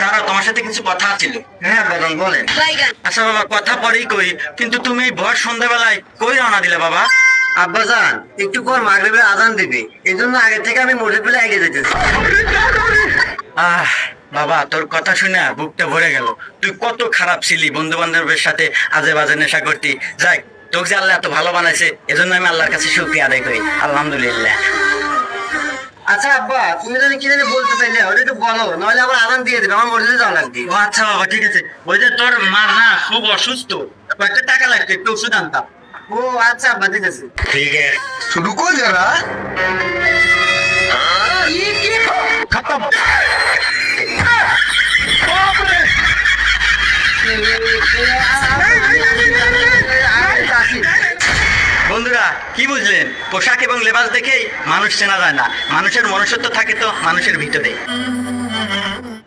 দাঁড়াও, তোমার সাথে কিছু কথা ছিল। হ্যাঁ বেগম বলেন। আচ্ছা বাবা, কথা পরেই কই, কিন্তু তুমি এই ভর সন্ধ্যাবেলায় কই রওনা দিলে বাবা? আব্বাজান একটু পর মাগরিবের আজান দিবে, এই জন্য আগে থেকে আমি মসজিদ পেলে এগিয়ে যেতেছি। আহ বাবা, তোর কথা শুনে বুকটা ভরে গেল। তুই কত খারাপ ছিলি, বন্ধু বান্ধবের সাথে আজে বাজে নেশা করতি। যাই, তোকে যে আল্লাহ এত ভালো বানাইছে, এজন্য আমি আল্লাহর কাছে শুকরিয়া আদায় করি, আলহামদুলিল্লাহ। আচ্ছা আব্বা, তুমি যদি কি জানি বলতে চাইলে ওটা একটু বলো, নইলে আবার আজান দিয়ে দেবে, আমার মসজিদে যাওয়া লাগবে। ও আচ্ছা বাবা, ঠিক আছে। ওই যে তোর মা না খুব অসুস্থ, কয়েকটা টাকা লাগবে, একটু ওষুধ আনতাম। ও আচ্ছা আব্বা, ঠিক আছে। ঠিক আছে, रुको जरा। খতম। বন্ধুরা, কি বুঝলেন? পোশাক এবং লেবাস দেখেই মানুষ চেনা যায় না, মানুষের মনুষ্যত্ব থাকে তো মানুষের ভিতরে।